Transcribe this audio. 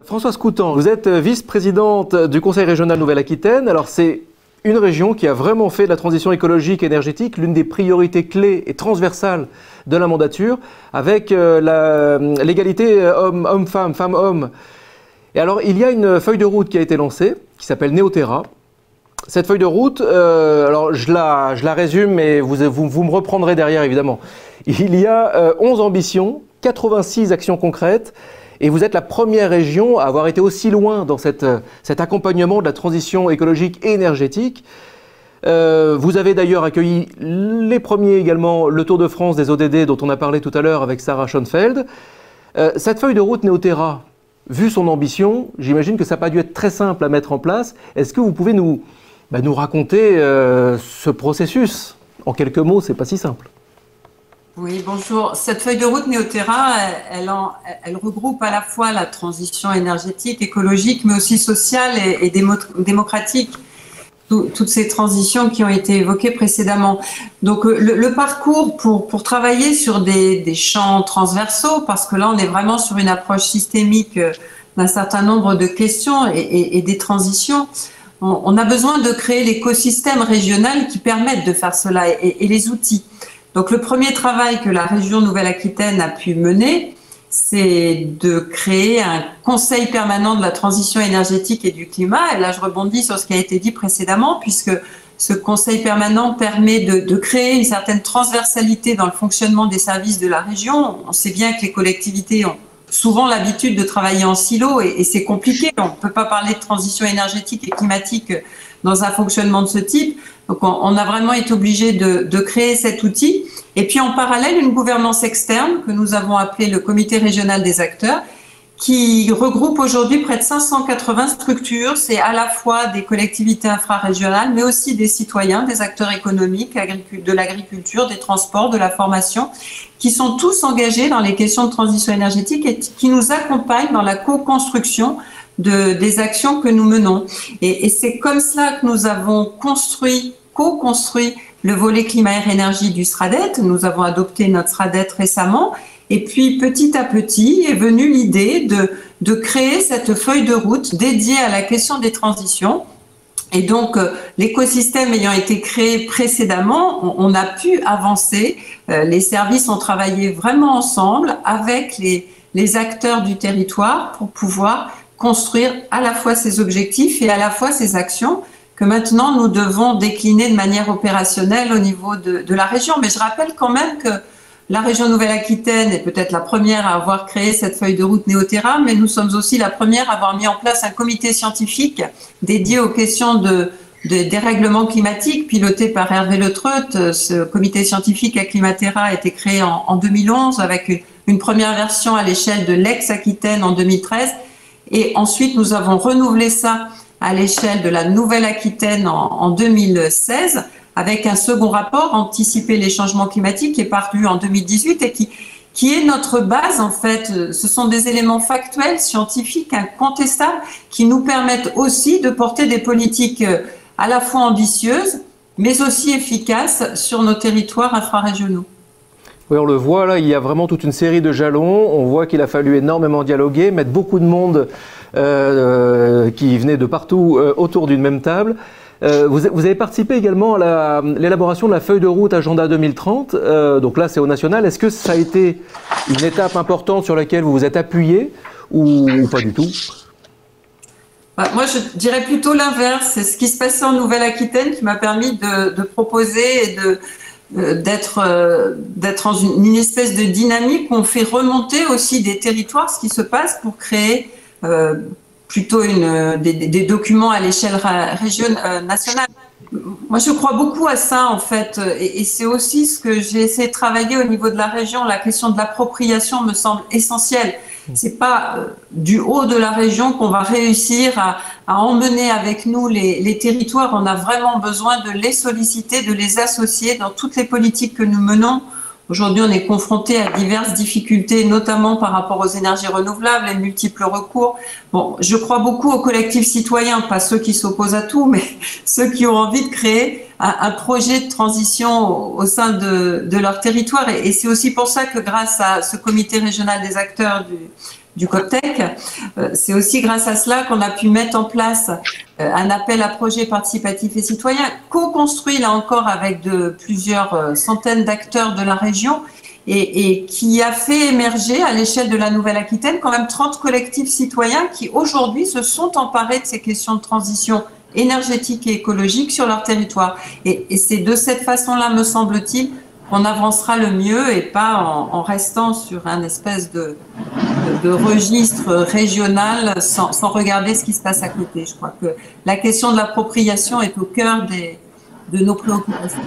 Françoise Coutan, vous êtes vice-présidente du Conseil régional Nouvelle-Aquitaine. Alors c'est une région qui a vraiment fait de la transition écologique et énergétique l'une des priorités clés et transversales de la mandature, avec l'égalité homme-femme, femme-homme. Et alors il y a une feuille de route qui a été lancée, qui s'appelle Néoterra. Cette feuille de route, alors je la résume, mais vous me reprendrez derrière évidemment. Il y a 11 ambitions, 86 actions concrètes, et vous êtes la première région à avoir été aussi loin dans cet accompagnement de la transition écologique et énergétique. Vous avez d'ailleurs accueilli les premiers également, le Tour de France des ODD dont on a parlé tout à l'heure avec Sarah Schoenfeld. Cette feuille de route Néoterra, vu son ambition, j'imagine que ça n'a pas dû être très simple à mettre en place. Est-ce que vous pouvez nous raconter ce processus? En quelques mots, c'est pas si simple. Oui, bonjour. Cette feuille de route Néoterra, elle regroupe à la fois la transition énergétique, écologique, mais aussi sociale et démocratique. Toutes ces transitions qui ont été évoquées précédemment. Donc le parcours pour travailler sur des champs transversaux, parce que là on est vraiment sur une approche systémique d'un certain nombre de questions et des transitions, on a besoin de créer l'écosystème régional qui permette de faire cela et les outils. Donc le premier travail que la région Nouvelle-Aquitaine a pu mener, c'est de créer un conseil permanent de la transition énergétique et du climat. Et là, je rebondis sur ce qui a été dit précédemment, puisque ce conseil permanent permet de créer une certaine transversalité dans le fonctionnement des services de la région. On sait bien que les collectivités ont souvent l'habitude de travailler en silo et c'est compliqué. On ne peut pas parler de transition énergétique et climatique dans un fonctionnement de ce type. Donc on a vraiment été obligé de créer cet outil. Et puis en parallèle, une gouvernance externe que nous avons appelée le comité régional des acteurs, qui regroupe aujourd'hui près de 580 structures. C'est à la fois des collectivités infrarégionales, mais aussi des citoyens, des acteurs économiques, de l'agriculture, des transports, de la formation, qui sont tous engagés dans les questions de transition énergétique et qui nous accompagnent dans la co-construction des actions que nous menons. Et c'est comme cela que nous avons co-construit le volet climat-air-énergie du SRADET. Nous avons adopté notre SRADET récemment. Et puis, petit à petit, est venue l'idée de créer cette feuille de route dédiée à la question des transitions. Et donc, l'écosystème ayant été créé précédemment, on a pu avancer. Les services ont travaillé vraiment ensemble avec les acteurs du territoire pour pouvoir construire à la fois ces objectifs et à la fois ces actions que maintenant nous devons décliner de manière opérationnelle au niveau de la région. Mais je rappelle quand même que la région Nouvelle-Aquitaine est peut-être la première à avoir créé cette feuille de route Néoterra, mais nous sommes aussi la première à avoir mis en place un comité scientifique dédié aux questions des dérèglements climatiques, piloté par Hervé Le Treut. Ce comité scientifique à Climaterra a été créé en 2011 avec une première version à l'échelle de l'ex-Aquitaine en 2013. Et ensuite, nous avons renouvelé ça à l'échelle de la Nouvelle-Aquitaine en 2016, avec un second rapport, Anticiper les changements climatiques, qui est paru en 2018 et qui est notre base, en fait. Ce sont des éléments factuels, scientifiques, incontestables, qui nous permettent aussi de porter des politiques à la fois ambitieuses, mais aussi efficaces sur nos territoires infrarégionaux. Oui, on le voit là, il y a vraiment toute une série de jalons. On voit qu'il a fallu énormément dialoguer, mettre beaucoup de monde qui venait de partout autour d'une même table. Vous avez participé également à l'élaboration de la feuille de route Agenda 2030. Donc là, c'est au national. Est-ce que ça a été une étape importante sur laquelle vous vous êtes appuyé ou pas du tout? Moi, je dirais plutôt l'inverse. C'est ce qui se passait en Nouvelle-Aquitaine qui m'a permis de proposer et d'être dans une espèce de dynamique où on fait remonter aussi des territoires ce qui se passe pour créer plutôt des documents à l'échelle nationale. Moi, je crois beaucoup à ça, en fait, et c'est aussi ce que j'ai essayé de travailler au niveau de la région. La question de l'appropriation me semble essentielle. C'est pas du haut de la région qu'on va réussir à emmener avec nous les territoires. On a vraiment besoin de les solliciter, de les associer dans toutes les politiques que nous menons. Aujourd'hui, on est confronté à diverses difficultés, notamment par rapport aux énergies renouvelables, les multiples recours. Bon, je crois beaucoup aux collectifs citoyens, pas ceux qui s'opposent à tout, mais ceux qui ont envie de créer un projet de transition au sein de leur territoire. Et c'est aussi pour ça que grâce à ce comité régional des acteurs du COPTEC. C'est aussi grâce à cela qu'on a pu mettre en place un appel à projets participatifs et citoyens, co-construit là encore avec plusieurs centaines d'acteurs de la région, et qui a fait émerger à l'échelle de la Nouvelle-Aquitaine quand même 30 collectifs citoyens qui aujourd'hui se sont emparés de ces questions de transition énergétique et écologique sur leur territoire. Et c'est de cette façon-là, me semble-t-il, qu'on avancera le mieux, et pas en restant sur un espèce de registre régional sans regarder ce qui se passe à côté. Je crois que la question de l'appropriation est au cœur de nos préoccupations.